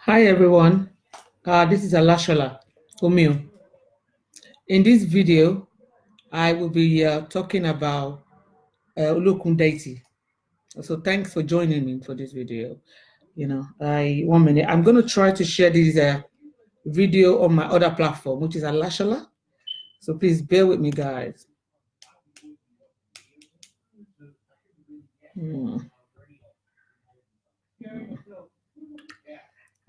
Hi everyone, this is Alashala Omio. In this video, I will be talking about Olokun Deity. So thanks for joining me for this video. One minute. I'm going to try to share this video on my other platform, which is Alashala. So please bear with me, guys.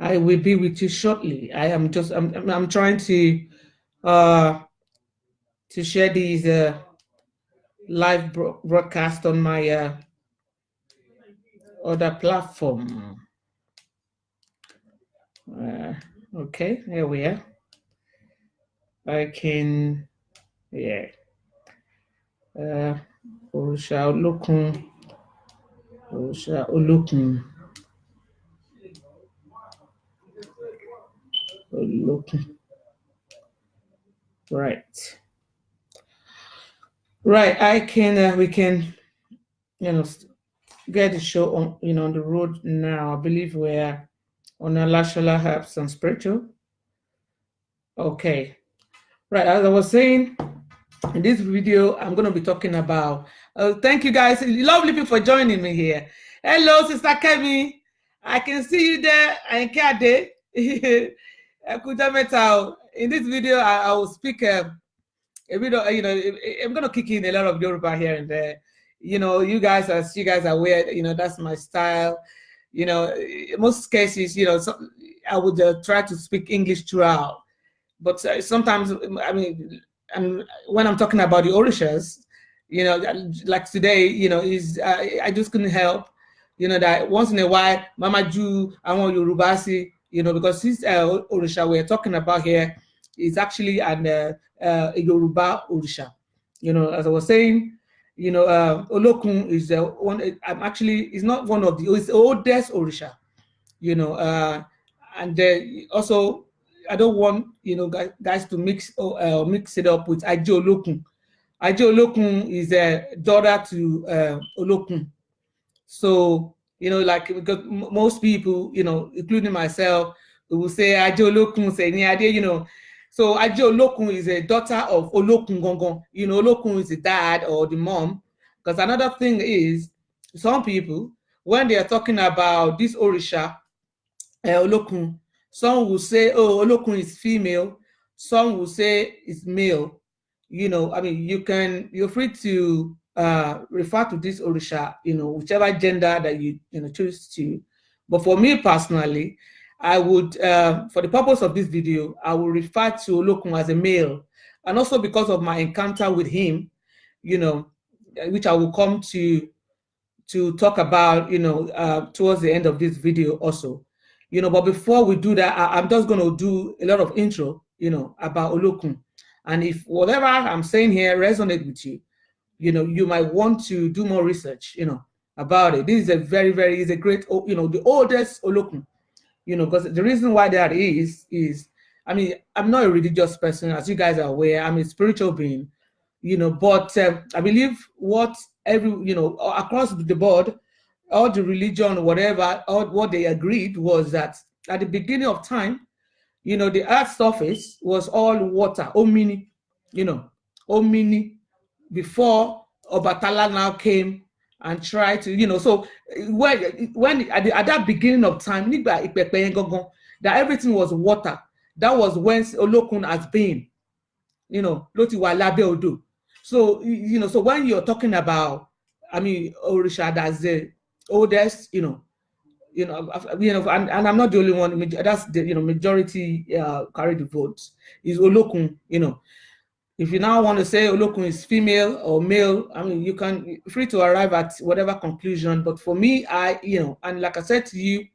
I will be with you shortly. I'm trying to share these live broadcast on my other platform. Okay, here we are. I can, yeah. Orisha Olokun. Olokun. Right. Right. I can. We can. Get the show on. On the road now. I believe we're on Alashala Herbs and Spiritual. Okay. Right. As I was saying, in this video, I'm going to be talking about. Thank you guys, lovely people, for joining me here. Hello, Sister Kemi. I can see you there. In this video, I will speak a bit of, I'm going to kick in a lot of Yoruba here and there. You guys, as you guys are aware, that's my style. In most cases, I would try to speak English throughout. But sometimes, and when I'm talking about the Orishas, like today, I just couldn't help, that once in a while, Mama Ju, I want Yorubasi, because this Orisha we're talking about here is actually a Yoruba Orisha. As I was saying, Olokun is one. It's not one of it's the oldest Orisha, and also. I don't want guys to mix it up with Aje Olokun. Aje Olokun is a daughter to Olokun. So because most people, including myself, will say Aje Olokun, say Niade, So Aje Olokun is a daughter of Olokun Gongon. Olokun is the dad or the mom. Because another thing is, some people, when they are talking about this Orisha, Olokun, some will say, oh, Olokun is female. Some will say it's male. You're free to refer to this Orisha, whichever gender that you choose to. But for me personally, I would, for the purpose of this video, I will refer to Olokun as a male. And also because of my encounter with him, which I will come to talk about, towards the end of this video also. But before we do that, I'm just going to do a lot of intro, about Olokun. And if whatever I'm saying here resonates with you, you might want to do more research, about it. This is a it's a great, the oldest Olokun, because the reason why that is, I'm not a religious person, as you guys are aware. I'm a spiritual being, but I believe what across the board, all the religion, whatever, all what they agreed was that at the beginning of time, the earth's surface was all water, omini, omini, before Obatala now came and tried to, so when at that beginning of time, that everything was water. That was when Olokun has been, Loti wa labe odo. So, so when you're talking about, Orisha, that's the oldest, and I'm not the only one. That's the majority carry the votes. Is Olokun. If you now want to say Olokun is female or male, you can free to arrive at whatever conclusion. But for me, and like I said to you,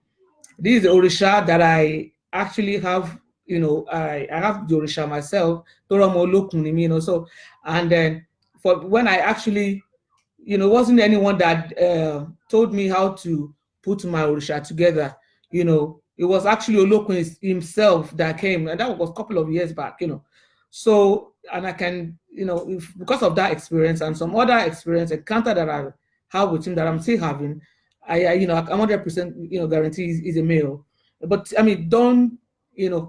this is the Orisha that I actually have. I have the Orisha myself. So, and then for when I actually, wasn't anyone that told me how to put my Orisha together. It was actually Olokun himself that came, and that was a couple of years back. So, and I can, because of that experience and some other experience encounter that I have with him that I'm still having, I'm 100% guarantee he's a male. But I mean, don't,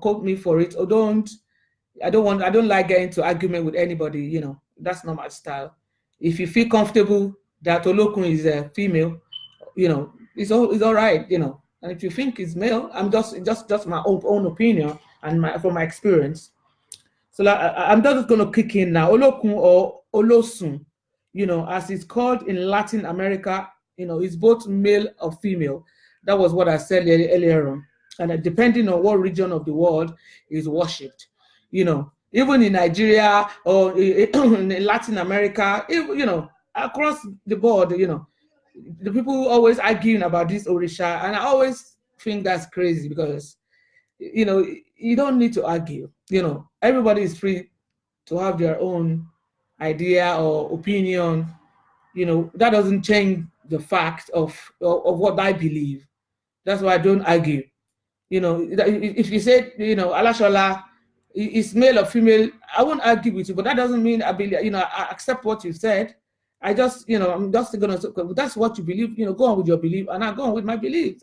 quote me for it, or don't. I don't like getting into argument with anybody. That's not my style. If you feel comfortable that Olokun is a female, it's all right. And if you think it's male, I'm just my own opinion and from my experience. So like, I'm just going to kick in now. Olokun or Olosun, as it's called in Latin America, it's both male or female. That was what I said earlier on. And depending on what region of the world is worshipped, even in Nigeria or in Latin America, across the board, the people always arguing about this Orisha, and I always think that's crazy because you don't need to argue. Everybody is free to have their own idea or opinion. That doesn't change the fact of what I believe. That's why I don't argue. If you say, Alashola is male or female, I won't argue with you, but that doesn't mean I believe, I accept what you said. I just, I'm just gonna, that's what you believe, go on with your belief, and I go on with my belief,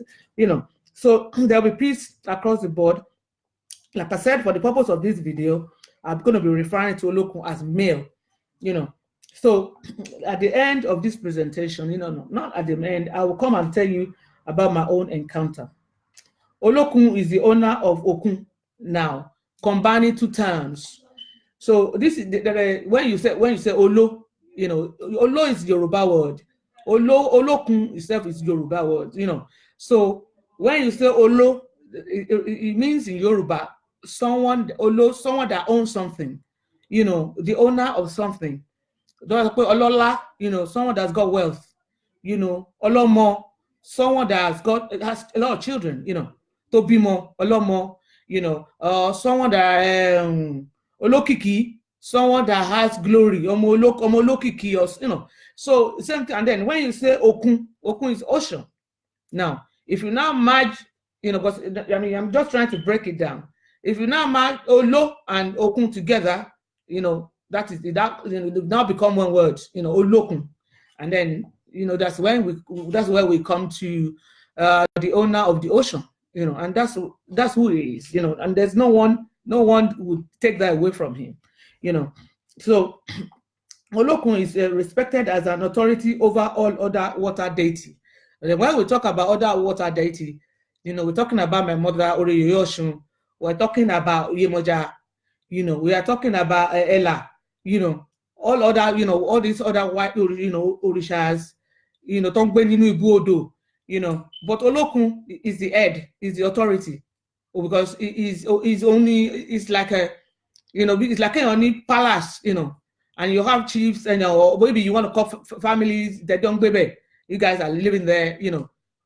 So there'll be peace across the board. Like I said, for the purpose of this video, I'm going to be referring to Olokun as male, So at the end of this presentation, no, not at the end, I will come and tell you about my own encounter. Olokun is the owner of Okun now, combining two terms. So this is when you say Olo, Olo is Yoruba word. Olokun itself is Yoruba word, So when you say Olo, it means in Yoruba someone that owns something, the owner of something. Olola, someone that's got wealth, Olomo, someone that has a lot of children, Tobimo, Olomo, someone that Olokiki, someone that has glory, Olokiki, or so same thing. And then when you say Okun is ocean. Now, if you now merge, because I'm just trying to break it down. If you now merge Olo and Okun together, that is now become one word, Olokun, and then that's where we come to the owner of the ocean, and that's who he is, and there's no one would take that away from him, So Olokun is respected as an authority over all other water deity. And when we talk about other water deity, we're talking about my mother Orisha. We're talking about Yemoja. We are talking about Ella. All other, all these other white, Orishas. Tongbe ninu Ibuodo. But Olokun is the head, is the authority, because it's like a, it's like a only palace, and you have chiefs, and or maybe you want to call families that don't baby. You guys are living there,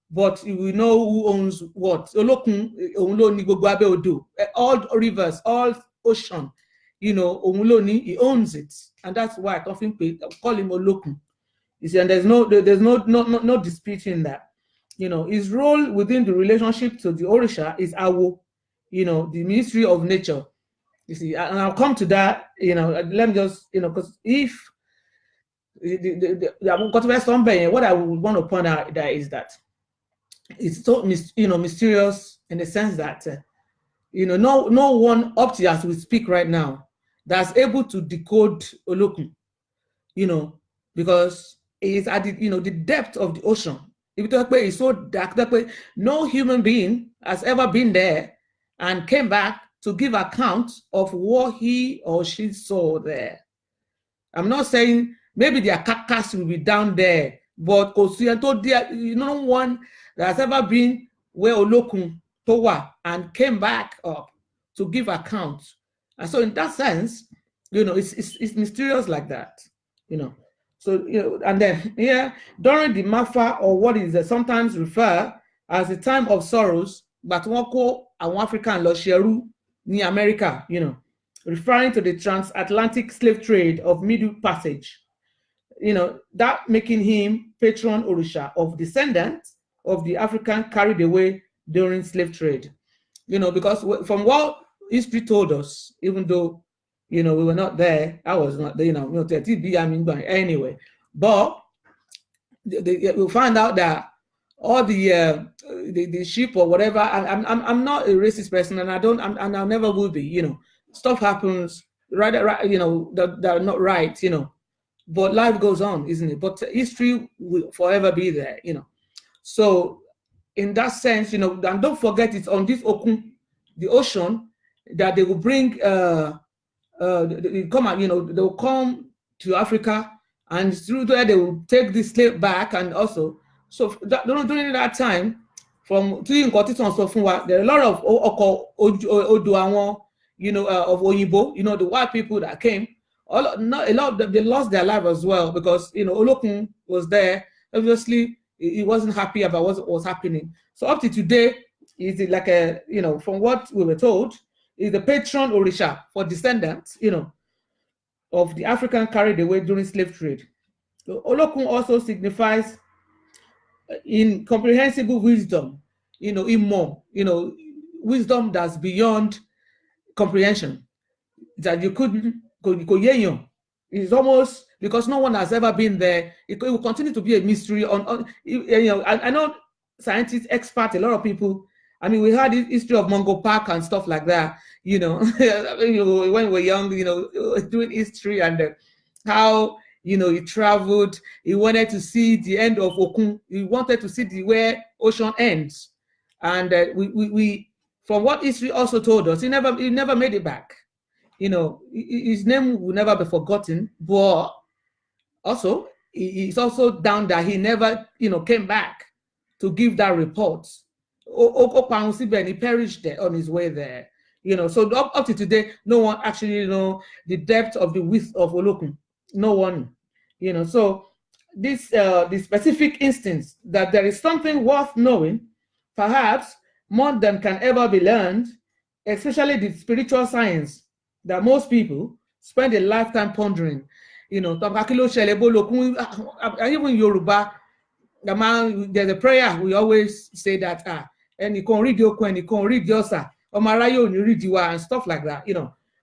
but we know who owns what. Olokun, all rivers, all ocean, Omuloni, he owns it, and that's why I call him Olokun. You see, and there's no disputing that. His role within the relationship to the Orisha is Awo, the ministry of nature. You see, and I'll come to that. Let me just, because if what I would want to point out there is that it's so mysterious in the sense that no one up to as we speak right now that's able to decode Olokun, because it's at the depth of the ocean. If it's so dark that no human being has ever been there and came back to give account of what he or she saw there. I'm not saying maybe their carcass will be down there, but no one that has ever been where Olokun Towa and came back up to give account. And so in that sense, it's mysterious like that, So, and then during the Mafa, or what is sometimes referred as the time of sorrows, but Woko and African Losheru near America, referring to the transatlantic slave trade of Middle Passage, that making him patron Orisha of descendants of the African carried away during slave trade. Because from what history told us, even though, we were not there, I was not there, anyway, but we found out that all the sheep or whatever. I'm not a racist person, and I never will be. Stuff happens, right, that are not right, but life goes on, isn't it? But history will forever be there. So in that sense, and don't forget, it's on this Okun, the ocean, that they will bring they come out, they will come to Africa, and through there they will take the slave back. And also, so during that time, from there are a lot of Oduawon, of Oyinbo, the white people that came. Not a lot of them, they lost their life as well, because Olokun was there. Obviously, he wasn't happy about what was happening. So up to today, is it like from what we were told, is the patron Orisha for descendants, of the African carried away during slave trade. So Olokun also signifies incomprehensible wisdom, in more, wisdom that's beyond comprehension, that you couldn't go. It's almost because no one has ever been there. It will continue to be a mystery. I know scientists, experts, a lot of people. I mean, we had the history of Mungo Park and stuff like that. When we were young, doing history, and how he traveled. He wanted to see the end of Okun. He wanted to see where ocean ends, and we from what history also told us, he never made it back. His name will never be forgotten, but also it's also down that he never, came back to give that report. He perished there on his way there. So up to today, no one actually know the depth of the width of Olokun. No one, So this the specific instance that there is something worth knowing, perhaps more than can ever be learned, especially the spiritual science that most people spend a lifetime pondering. Even Yoruba, there's a prayer we always say that and you can read your and you can read your and stuff like that,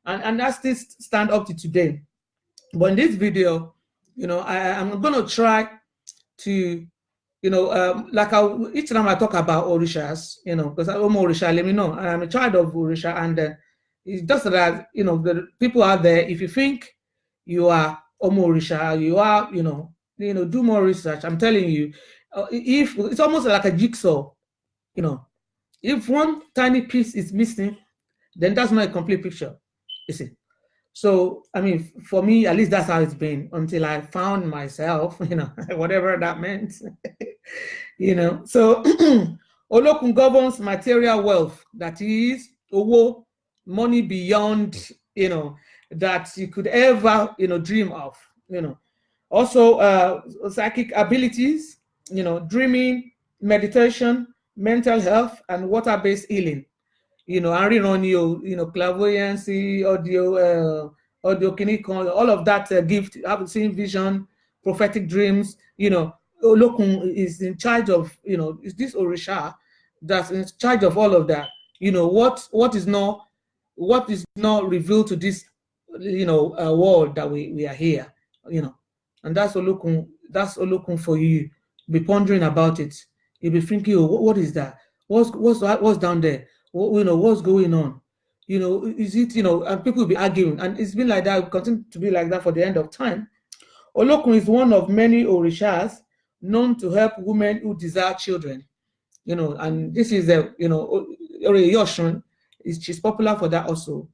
and that still stand up to today. But in this video, I'm gonna try to, like each time I talk about Orishas, because I'm Orisha, let me know. I'm a child of Orisha, and it's just that, the people out there, if you think you are Orisha, you are, do more research. I'm telling you, if it's almost like a jigsaw, if one tiny piece is missing, then that's not a complete picture, you see. So, I mean, for me, at least that's how it's been until I found myself, whatever that meant, So, Olokun governs material wealth, that is, money beyond, that you could ever, dream of, Also, psychic abilities, dreaming, meditation, mental health, and water-based healing. Clairvoyancy, audio all of that gift, having seen vision, prophetic dreams. Olokun is in charge of, is this Orisha that's in charge of all of that. What is not revealed to this, world that we are here, and that's Olokun for you. Be pondering about it. You'll be thinking, oh, what is that? What's down there? What's going on? Is it, and people will be arguing, and it's been like that, it will continue to be like that for the end of time. Olokun is one of many Orishas known to help women who desire children, and this is Yoshun, she's popular for that also,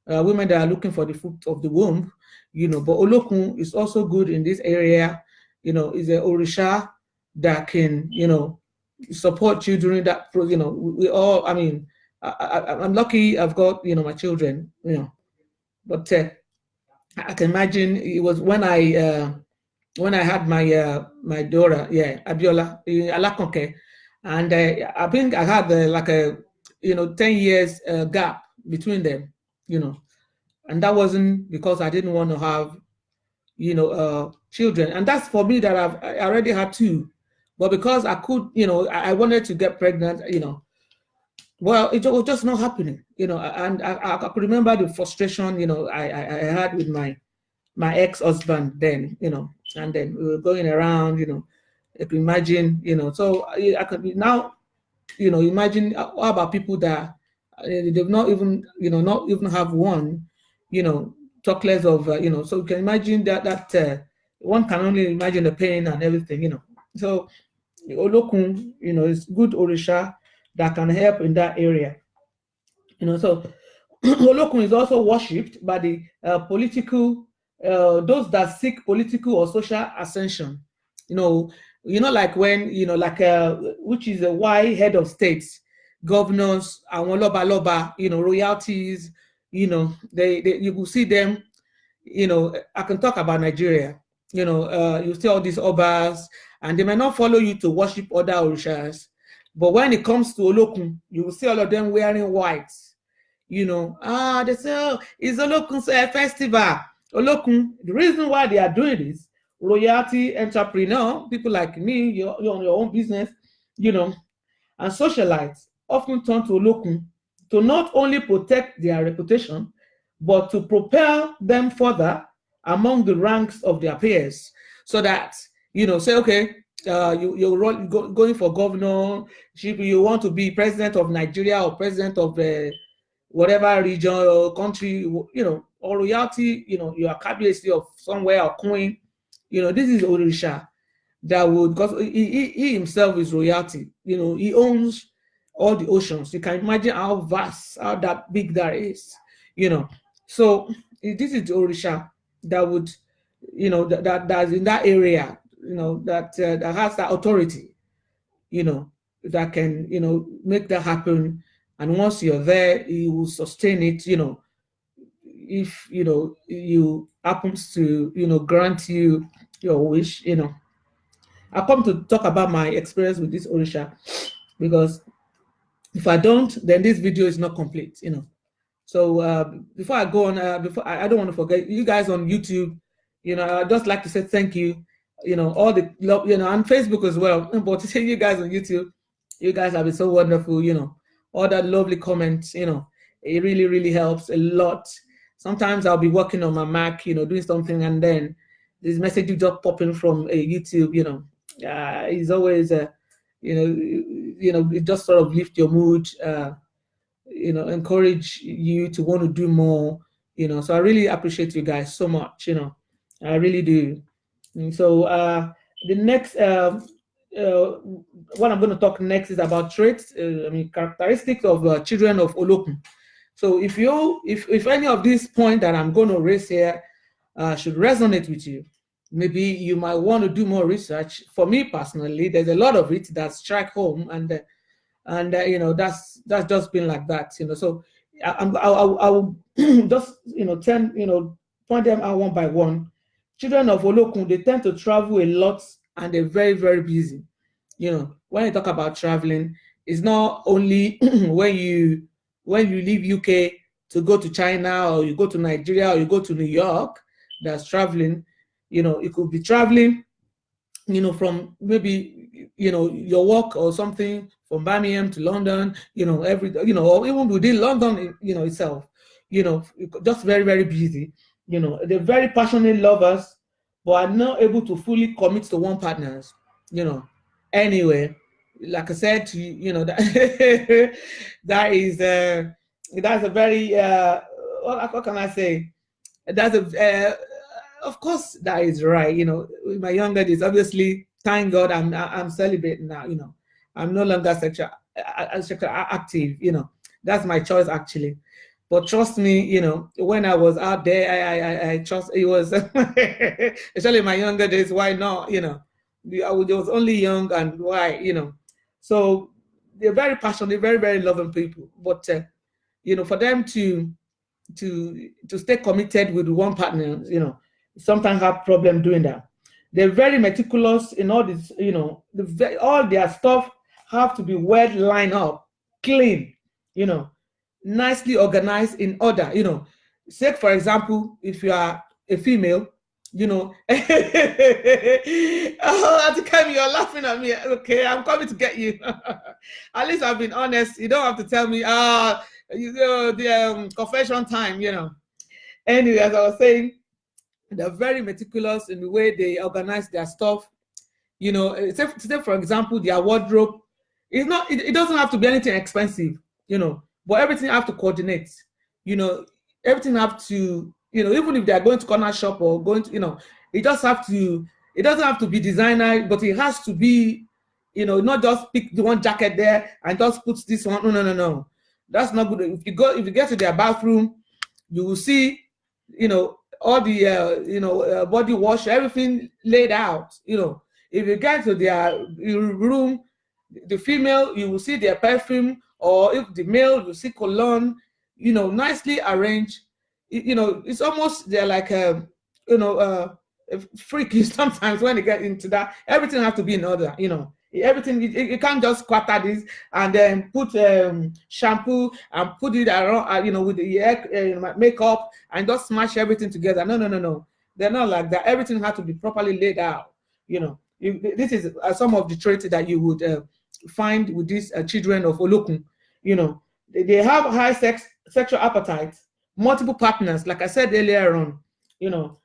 women that are looking for the fruit of the womb, but Olokun is also good in this area, is a Orisha that can, support you during that, we all, I mean, I'm lucky I've got, my children, but I can imagine it was when I had my daughter, Abiola, Alakonke, and I think I had like a 10 years gap between them, and that wasn't because I didn't want to have children, and that's for me that I already had two, but because I could, I wanted to get pregnant, well, it was just not happening, and I could remember the frustration, I had with my ex-husband then, and then we were going around, You can imagine, so I could now, imagine how about people that they've not even, not even have one, talk less of, so you can imagine that one can only imagine the pain and everything, So Olokun, is good Orisha that can help in that area, so Olokun is also worshipped by the political, those that seek political or social ascension. You know, like when like which is a why head of states, governors, àwọn loba loba, royalties. They you will see them. I can talk about Nigeria. You see all these obas, and they may not follow you to worship other orishas, but when it comes to Olokun, you will see all of them wearing white. They say, oh, it's Olokun's festival. Olokun, the reason why they are doing this, royalty entrepreneur, people like me, you're on your own business, and socialites often turn to Olokun to not only protect their reputation, but to propel them further among the ranks of their peers. So that, say, okay, you're going for governor, you want to be president of Nigeria or president of whatever region or country, or royalty, you are cabinet of somewhere or queen, this is Orisha that would, because he himself is royalty, he owns all the oceans. You can imagine how vast, how that big that is, So this is the Orisha that would, that's in that area, that has that authority, that can, make that happen. And once you're there, you will sustain it, if, you happens to, grant you your wish, I come to talk about my experience with this Orisha, because if I don't, then this video is not complete, So before I go on, before I don't want to forget you guys on YouTube, I'd just like to say thank you, all the love, and Facebook as well. But to say you guys on YouTube, you guys have been so wonderful, all that lovely comments, it really, really helps a lot. Sometimes I'll be working on my Mac, doing something, and then this message just popping from YouTube, it's always, it just sort of lift your mood, encourage you to want to do more, So I really appreciate you guys so much, I really do. And so the next, what I'm going to talk next is about traits, characteristics of children of Olokun. So if any of these points that I'm going to raise here should resonate with you, maybe you might want to do more research. For me personally, there's a lot of it that strike home, and that's just been like that, So I will just point them out one by one. Children of Olokun, they tend to travel a lot, and they're very, very busy. When you talk about traveling, it's not only when you leave UK to go to China, or you go to Nigeria, or you go to New York, that's traveling. It could be traveling, from maybe, your work or something, from Birmingham to London, or even within London, itself, just very, very busy. They're very passionate lovers, but are not able to fully commit to one partners, Anyway, like I said to you, that that's a very what can I say? That's of course that is right. In my younger days, obviously, thank God I'm celebrating now. I'm no longer sexual active. That's my choice actually. But trust me, when I was out there, I trust it was, especially in my younger days. Why not? I was only young, and why? So they're very passionate, very, very loving people. But for them to stay committed with one partner, sometimes have problem doing that. They're very meticulous in all this, all their stuff have to be well lined up, clean, nicely organized in order. Say for example, if you are a female, oh, Atikami, you're laughing at me. Okay, I'm coming to get you. At least I've been honest. You don't have to tell me, the confession time, Anyway, as I was saying, they're very meticulous in the way they organize their stuff. You know, say for example, their wardrobe, it doesn't have to be anything expensive, you know, but everything have to coordinate. You know, everything have to, you know, even if they are going to corner shop or going to, you know, it just have to, it doesn't have to be designer, but it has to be, you know, not just pick the one jacket there and just put this one. No, no, no, no. That's not good. If you get to their bathroom, you will see, you know, all the body wash, everything laid out. You know, if you get to their room, the female, you will see their perfume, or if the male, you see cologne, you know, nicely arranged. You know, it's almost they're like you know freaky sometimes when they get into that. Everything has to be in order. You know, everything you can't just squatter this and then put shampoo and put it around, you know, with the makeup and just smash everything together. No, no, no, no. They're not like that. Everything has to be properly laid out. You know, this is some of the traits that you would find with these children of Olokun. You know, they have high sexual appetite, multiple partners, like I said earlier on. You know,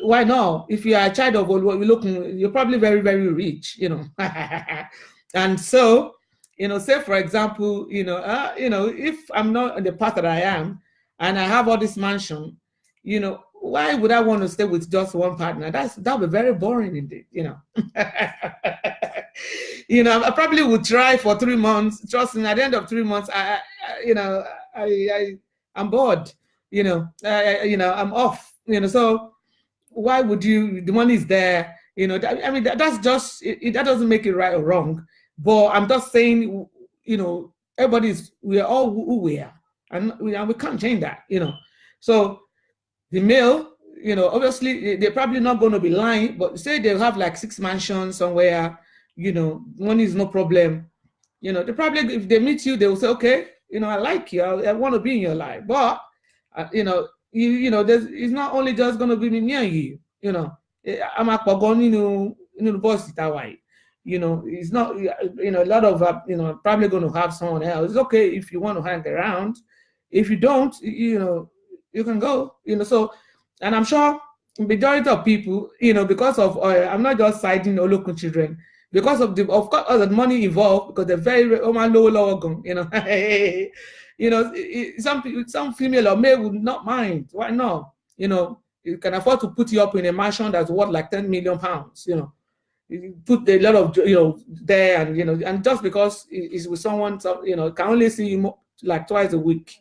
why not? If you are a child of Olokun, you're probably very, very rich, you know. And so, you know, say for example, you know, if I'm not on the path that I am, and I have all this mansion, you know, why would I want to stay with just one partner? That would be very boring indeed, you know. You know, I probably would try for 3 months. Trust me, at the end of 3 months, I'm bored. You know, I'm off. You know, so why would you? The money is there. You know, I mean, that's just that doesn't make it right or wrong. But I'm just saying, you know, we are all who we are, and we can't change that. You know, so the male, you know, obviously they're probably not going to be lying, but say they have like 6 mansions somewhere, you know, money is no problem. You know, they probably, if they meet you, they will say, okay, you know, I like you, I want to be in your life. But, you know, it's not only just going to be me and you, you know, I'm a pogoni, the boss that. You know, it's not, you know, a lot of, you know, probably going to have someone else. It's okay if you want to hang around. If you don't, you know, you can go, you know. So, and I'm sure majority of people, you know, because of I'm not just citing Olokun children, because of course the money involved, because they're very low, you know. You know, some female or male would not mind. Why not? You know, you can afford to put you up in a mansion that's worth like 10 million pounds, you know. You put a lot of, you know, there, and you know, and just because it's with someone, you know, can only see you like twice a week.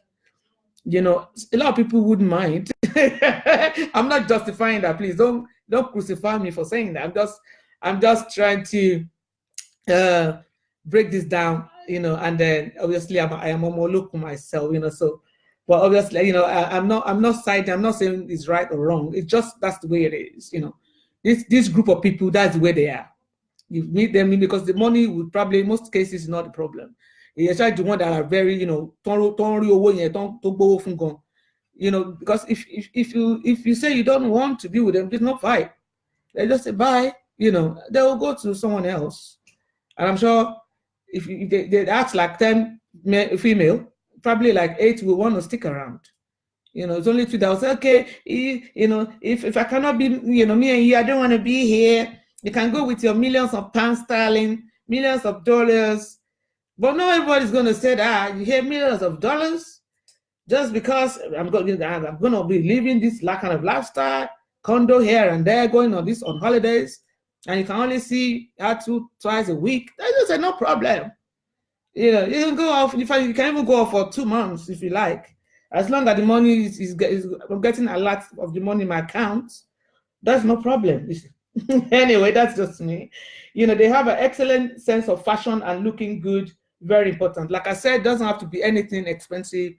You know, a lot of people wouldn't mind. I'm not justifying that. Please don't crucify me for saying that. I'm just trying to break this down, you know. And then obviously I am a Olokun myself, you know. So, but obviously, you know, I'm not citing. I'm not saying it's right or wrong. It's just that's the way it is, you know. This group of people, that's the way they are. You meet them because the money would probably in most cases not the problem. You try the one that are very, you know, you know, because if you say you don't want to be with them, it's not fight. They just say bye, you know, they will go to someone else. And I'm sure if they ask like 10 female, probably like 8 will want to stick around. You know, it's only 2 that will say, okay, you know, if I cannot be, you know, me and you, I don't want to be here. You can go with your millions of pounds sterling, millions of dollars. But not everybody's going to say that. You hear millions of dollars just because I'm going to be living this kind of lifestyle, condo here and there, going on holidays, and you can only see her twice a week. That's just no problem. You know, you can go off. In fact, you can even go off for 2 months if you like, as long as the money is I'm getting a lot of the money in my account. That's no problem. Anyway, that's just me. You know, they have an excellent sense of fashion and looking good. Very important. Like I said, it doesn't have to be anything expensive.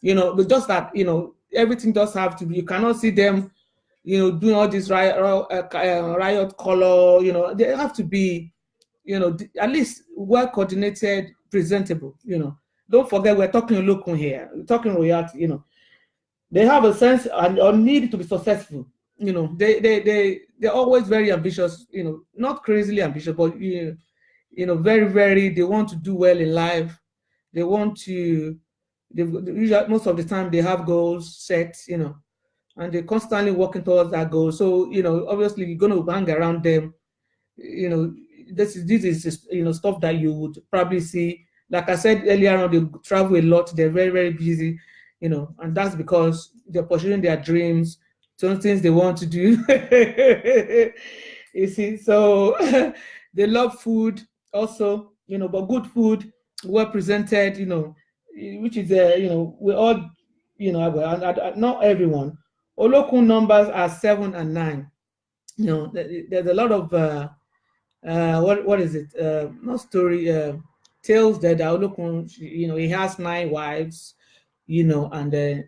You know, but just that, you know, everything does have to be. You cannot see them, you know, doing all this riot color. You know, they have to be, you know, at least well coordinated, presentable. You know, don't forget we're talking Olokun here. We're talking royalty. You know, they have a sense and need to be successful. You know, they're always very ambitious. You know, not crazily ambitious, but you know, very, very. They want to do well in life. They want to. Most of the time they have goals set. You know, and they're constantly working towards that goal. So you know, obviously you're going to hang around them. you know, this is just, stuff that you would probably see. Like I said earlier on, they travel a lot. They're very, very busy, and that's because they're pursuing their dreams, some things they want to do. You see, so they love food also, but good food, well presented, which is, we all, well, not everyone. Olokun numbers are 7 and 9. There's a lot of what is it? Not story, tales that Olokun, he has 9 wives, and a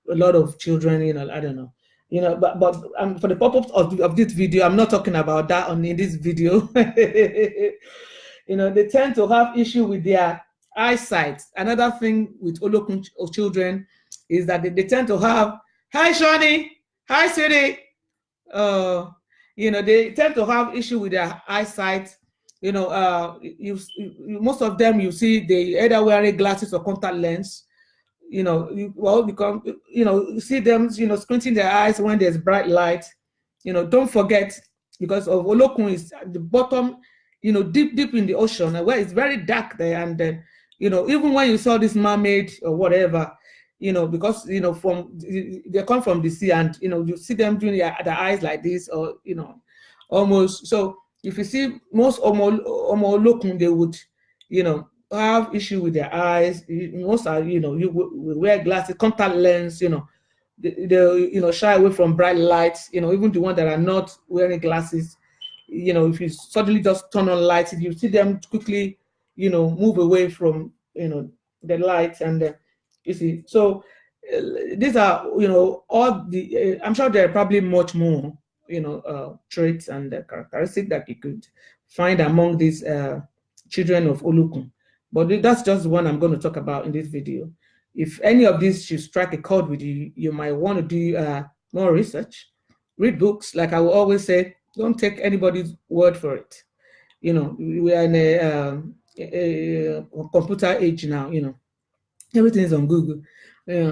lot of children, I don't know. But for the purpose of this video, I'm not talking about that in this video. They tend to have issue with their eyesight. Another thing with Olokun children is that they tend to have, hi Shani, hi Siri. uh they tend to have issue with their eyesight. Most of them, you see, they either wearing glasses or contact lens. Because you see them, squinting their eyes when there's bright light. Don't forget, because of Olokun is at the bottom, deep in the ocean, where it's very dark there. And then, even when you saw this mermaid or whatever, because from they come from the sea, and you see them doing their eyes like this, or almost. So if you see most Olokun, they would have issue with their eyes. Most are, you wear glasses, contact lens, they shy away from bright lights, even the ones that are not wearing glasses. If you suddenly just turn on lights, you see them quickly, move away from the lights. And you see, so these are, all the I'm sure there are probably much more, traits and characteristics that you could find among these children of Olokun. But that's just one I'm going to talk about in this video. If any of these should strike a chord with you, you might want to do more research, read books. Like I will always say, don't take anybody's word for it. We are in a computer age now. Everything is on Google.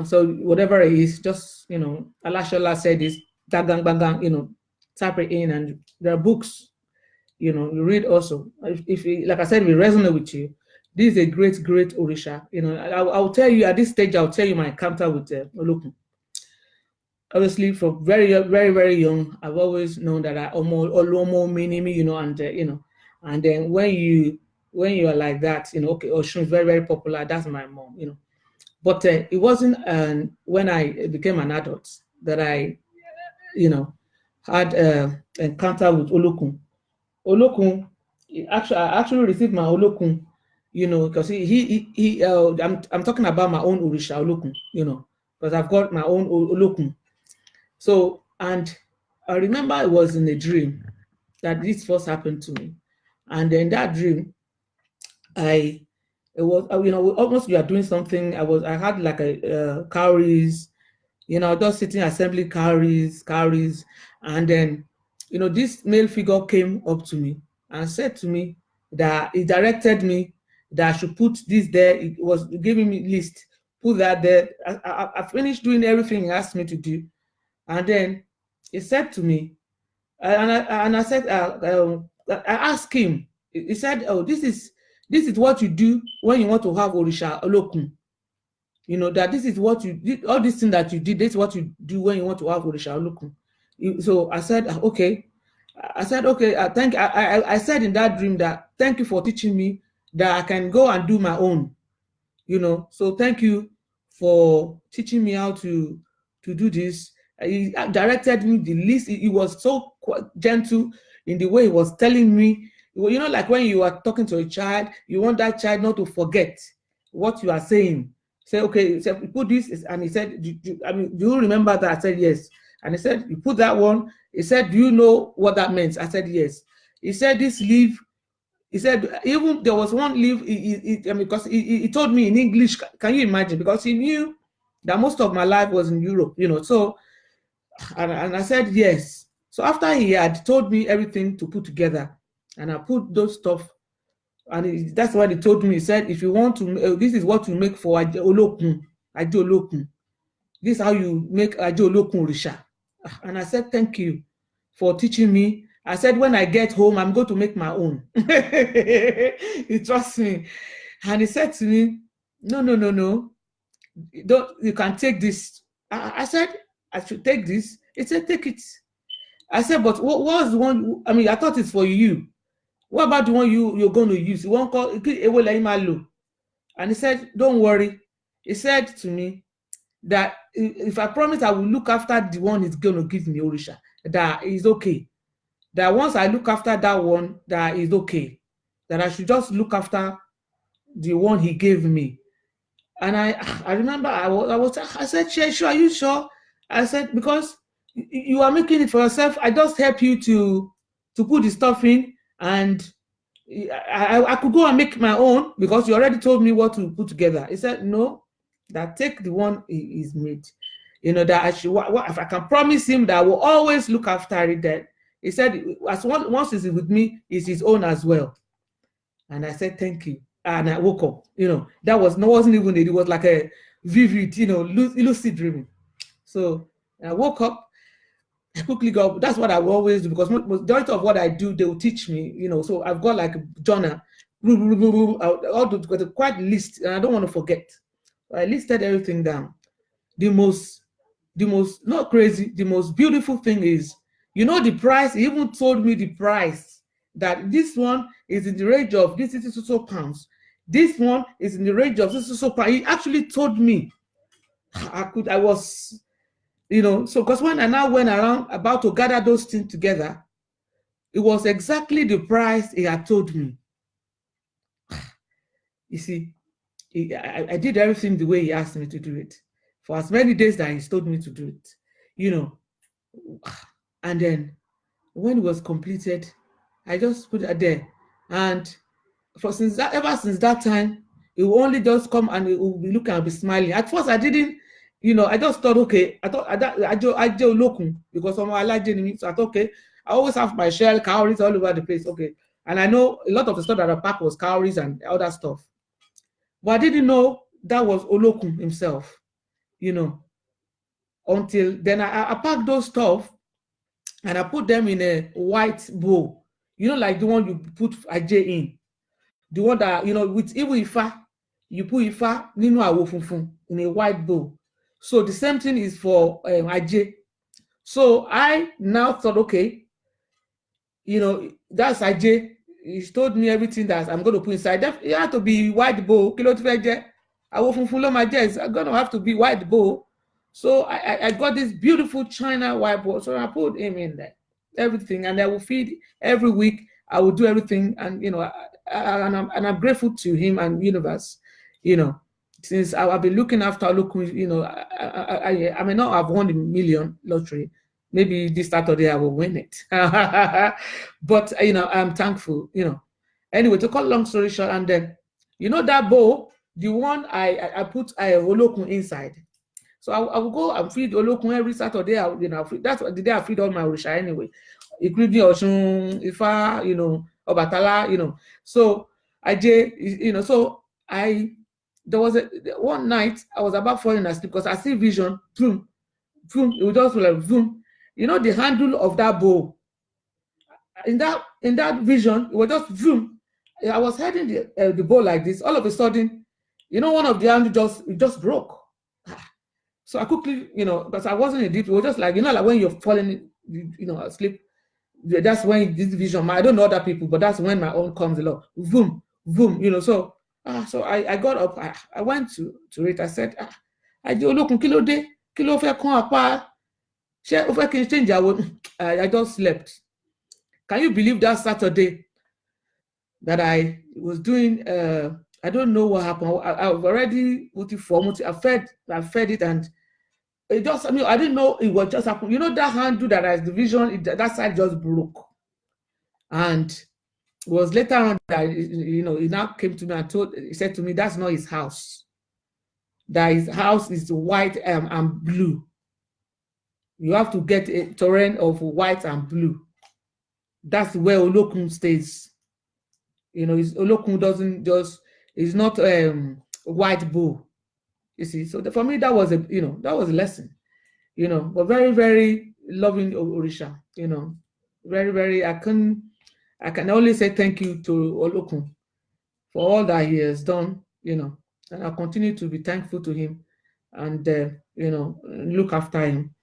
So whatever it is, just Alashola said this, dagang bagang, type it in, and there are books. You read also. If like I said, we resonate with you, this is a great, great Orisha. I'll tell you at this stage, I'll tell you my encounter with Olokun. Obviously, from very, very, very young, I've always known that I Olomo Minimi, and then when you are like that, okay, Oshun is very, very popular. That's my mom, But it wasn't when I became an adult that I, had encounter with Olokun. Olokun, I actually received my Olokun, because I'm talking about my own Orisha Olokun, because I've got my own Olokun. So, and I remember it was in a dream that this first happened to me. And in that dream, it was, almost you are doing something. I had like a cowries, just sitting assembling cowries, and then, this male figure came up to me and said to me that he directed me that I should put this there. It was giving me list, put that there. I finished doing everything he asked me to do, and then he said to me, and I said, I asked him. He said, "Oh, this is what you do when you want to have Orisha Olokun. That this is what you did, all these things that you did, this is what you do when you want to have Orisha Olokun." So I said, okay. I said, okay, I said in that dream that thank you for teaching me that I can go and do my own. So thank you for teaching me how to do this. He directed me the list. He was so gentle in the way he was telling me. Like when you are talking to a child, you want that child not to forget what you are saying. Say, okay, so put this, and he said, do you remember that? I said, yes. And he said, you put that one. He said, do you know what that means? I said, yes. He said, this leaf. He said, even there was one leaf, because he told me in English. Can you imagine? Because he knew that most of my life was in Europe, So, and I said, yes. So after he had told me everything to put together, and I put those stuff, and that's what he told me. He said, if you want to, this is what you make for Olokun, Olokun. This is how you make Olokun Orisha. And I said, thank you for teaching me. I said, when I get home, I'm going to make my own. He trusts me. And he said to me, no, no, no, no. You can take this. I said, I should take this. He said, take it. I said, but what was the one? I mean, I thought it's for you. What about the one you're going to use? You won't call it. And he said, don't worry. He said to me that if I promise I will look after the one he's going to give me, Orisha, that is okay. That once I look after that one, that is okay. That I should just look after the one he gave me. And I remember I said, sure, are you sure? I said, because you are making it for yourself. I just help you to put the stuff in, and I could go and make my own because you already told me what to put together. He said, no, that take the one is made. You know, that I should, if I can promise him that I will always look after it, then he said, once he's with me, it's his own as well. And I said, thank you. And I woke up. You know, that wasn't even it. It was like a vivid, you know, lucid dreaming. So I woke up. I quickly got. That's what I will always do, because majority of what I do, they will teach me. You know, so I've got like a journal. I'll do quite list, and I don't want to forget. So I listed everything down. The most not crazy. The most beautiful thing is, you know, the price. He even told me the price, that this one is in the range of this is so pounds. This one is in the range of this is so pounds. He actually told me. I was, you know, so because when I now went around about to gather those things together, it was exactly the price he had told me. You see, I did everything the way he asked me to do it for as many days that he told me to do it, you know. And then when it was completed, I just put it there. And ever since that time, it will only just come and it will be looking and be smiling. At first, I didn't, you know, I just thought, okay, I do Olokun because of my allergy. So I thought, okay, I always have my shell, cowries all over the place. Okay. And I know a lot of the stuff that I packed was cowries and other stuff. But I didn't know that was Olokun himself, you know, until then I packed those stuff and I put them in a white bowl, you know, like the one you put Ajay in. The one that, you know, with even Ifa, you put Ifa nínú àwo funfun in a white bowl. So the same thing is for Ajay. So I now thought, okay, you know, that's Ajay. He told me everything that I'm going to put inside. It had to be white bowl. Kí ló ti fẹ́ jẹ́? Àwo funfun ló máa jẹ́. It's going to have to be white bowl. So I got this beautiful China white bowl. So I put him in there, everything, and I will feed every week. I will do everything, and you know, and I'm grateful to him and universe, you know, since I've been looking after Olokun. You know, I may not have won the million lottery. Maybe this Saturday I will win it. But you know, I'm thankful. You know, anyway, to cut long story short, and then you know that bowl, the one I put Olokun inside. So I will go and feed Olokun every Saturday. You know, that's the day I feed all my Orisha anyway, including Oshun, Ifa, you know, Obatala, you know. So you know, so there was one night I was about falling asleep because I see vision, boom, boom, it was just like boom. You know, the handle of that bowl. In that vision, it was just boom. I was heading the bowl like this. All of a sudden, you know, one of the handles just broke. So I quickly, you know, because I wasn't in deep, it was just like, you know, like when you're falling, you know, asleep, that's when this vision, I don't know other people, but that's when my own comes along. Boom, boom, you know, so I got up, I went to it, I said, I do look, kilo fe kon apa, change. I just slept. Can you believe that Saturday that I was doing, I don't know what happened. I've already I fed it, and it just, I mean, I didn't know it was just happened. You know, that handle that has the vision, that side just broke. And it was later on that, you know, he now came to me and he said to me, that's not his house. That his house is white and blue. You have to get a terrain of white and blue. That's where Olokun stays. You know, Olokun doesn't just, it's not white bull. You see, so for me that was a lesson. You know, but very, very loving Orisha. You know, very, very. I can only say thank you to Olokun for all that he has done, and I'll continue to be thankful to him and, look after him.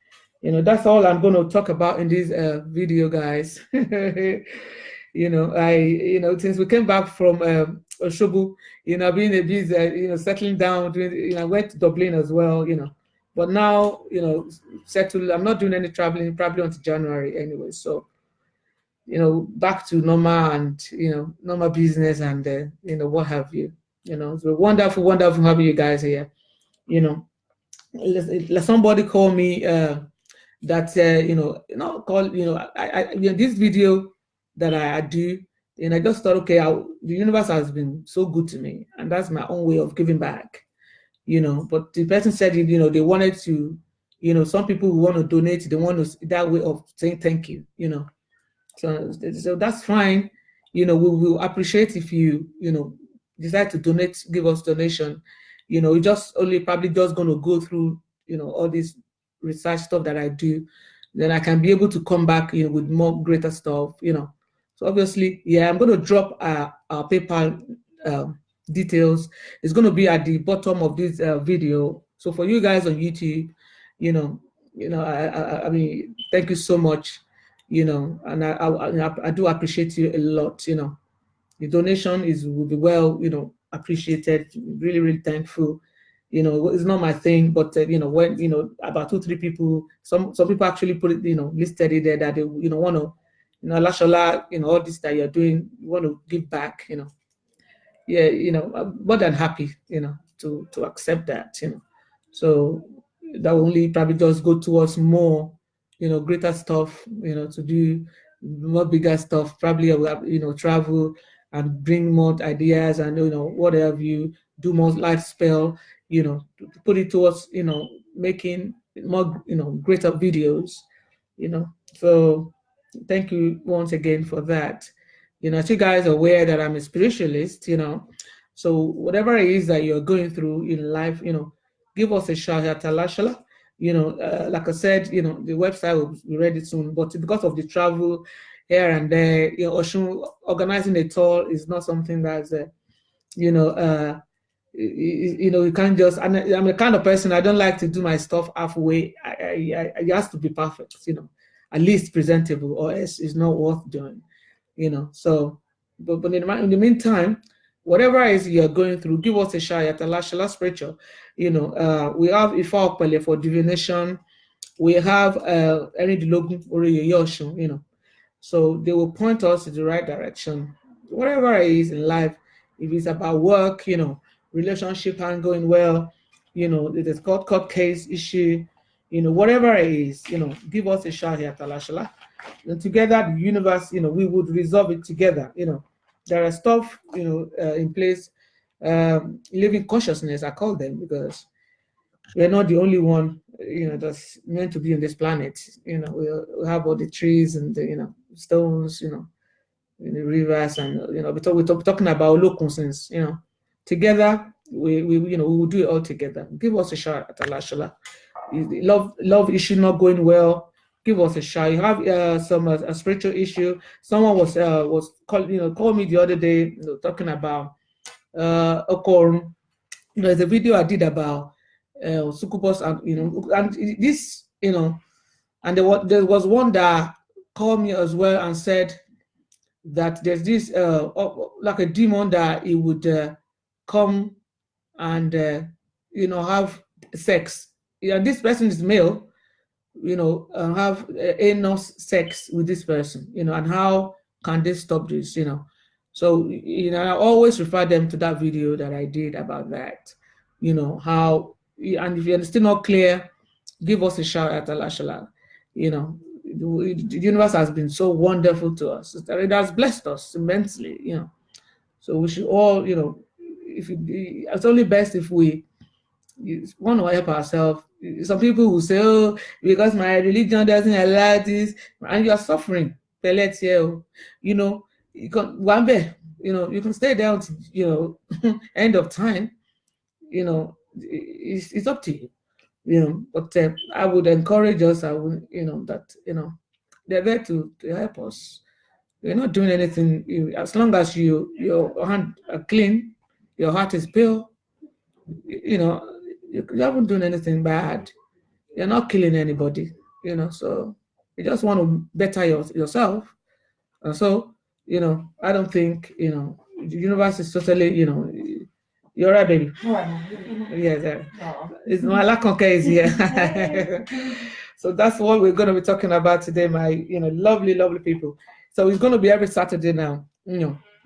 That's all I'm going to talk about in this video, guys. Since we came back from Oshobu, being a busy, settling down, doing, I went to Dublin as well, but now, settle. I'm not doing any traveling probably until January anyway. So, back to normal and, normal business and, what have you. It's wonderful, wonderful having you guys here. Let somebody call me that, call, this video that I do, and I just thought, okay, the universe has been so good to me, and that's my own way of giving back. But the person said, they wanted to, some people who want to donate, they want to, that way of saying thank you, so that's fine. We will appreciate if you, decide to donate, give us donation. We just only probably just going to go through, all this research stuff that I do. Then I can be able to come back, with more greater stuff, So obviously, yeah, I'm going to drop our PayPal details. It's going to be at the bottom of this video. So for you guys on YouTube, I mean, thank you so much. And I do appreciate you a lot. The donation will be well, appreciated. Really, really thankful. It's not my thing, but when about 2-3 people, some people actually put it, listed it there that they want to, Lashola, all this that you're doing, you want to give back, yeah, I'm more than happy, to accept that, So that will only probably just go towards more, greater stuff, to do more bigger stuff. Probably I will have, travel and bring more ideas and, what have you, do more life spell, to put it towards, making more, greater videos, So thank you once again for that. As you guys are aware that I'm a spiritualist, so whatever it is that you're going through in life, give us a shout at Alashala. Like I said, the website will be ready soon, but because of the travel here and there, Oshun, organizing a tour is not something that's, you can't just, I'm the kind of person, I don't like to do my stuff halfway. It has to be perfect, at least presentable, or else it's not worth doing, So, but in the meantime, whatever it is you're going through, give us a shout at Alashala Spiritual. We have Ifa Okpele for divination. We have Erindilogun Oreye Yoshun, So they will point us in the right direction. Whatever it is in life, if it's about work, relationship aren't going well, it is court case issue, whatever it is, give us a shout here at Alashala. And together, the universe, we would resolve it together. There are stuff, in place, living consciousness, I call them, because we're not the only one, that's meant to be on this planet. We have all the trees and the, stones, in the rivers, and we're talking about Olokun since, together we will do it all together. Give us a shot at Alashala. Love issue not going well. Give us a shot. You have some a spiritual issue. Someone was called me the other day, talking about Okorun. There's a video I did about succubus, and and this, and there was one that called me as well and said that there's this like a demon that it would come and have sex. This person is male, have anal sex with this person, and how can they stop this, So, I always refer them to that video that I did about that, how, and if you're still not clear, give us a shout at Alashala. The universe has been so wonderful to us. It has blessed us immensely, So we should all, it's only best if we want to help ourselves. Some people will say, oh, because my religion doesn't allow this, and you're suffering. Pellets here, you can one bit, you can stay there until, end of time. It's up to you. But I would encourage us. I would, that They're there to help us. You're not doing anything. As long as your hand are clean, your heart is pure, you know, you haven't done anything bad. You're not killing anybody, so you just want to better yourself. And so, I don't think, the universe is totally, you're right, baby. Yes, it's my Lakonke is here. So that's what we're going to be talking about today, my, lovely, lovely people. So it's going to be every Saturday now,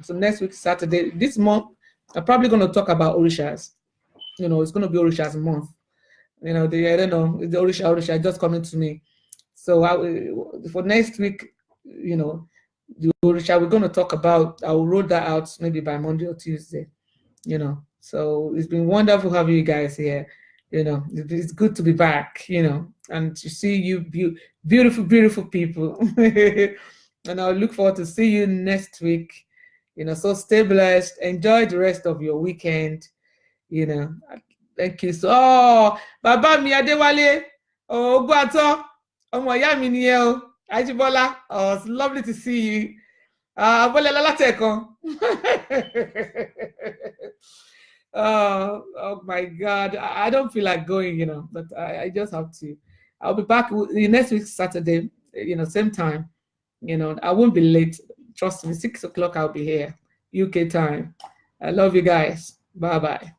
So next week, Saturday, this month, I'm probably going to talk about Orishas. It's going to be Orishas month. I don't know, the Orisha just coming to me. So for next week, the Orisha we're going to talk about, I will roll that out maybe by Monday or Tuesday. So it's been wonderful having you guys here. It's good to be back, and to see you beautiful, beautiful people. And I'll look forward to see you next week. So stay blessed. Enjoy the rest of your weekend. Thank you. So, Baba mi Adewale, Ogbato, ọmọ ìyá mi nìyẹn o, Ajibola. Oh, it's lovely to see you. Abole Lalateko. Oh my God. I don't feel like going, but I just have to. I'll be back next week, Saturday, same time. I won't be late. Trust me, 6 o'clock I'll be here, UK time. I love you guys. Bye-bye.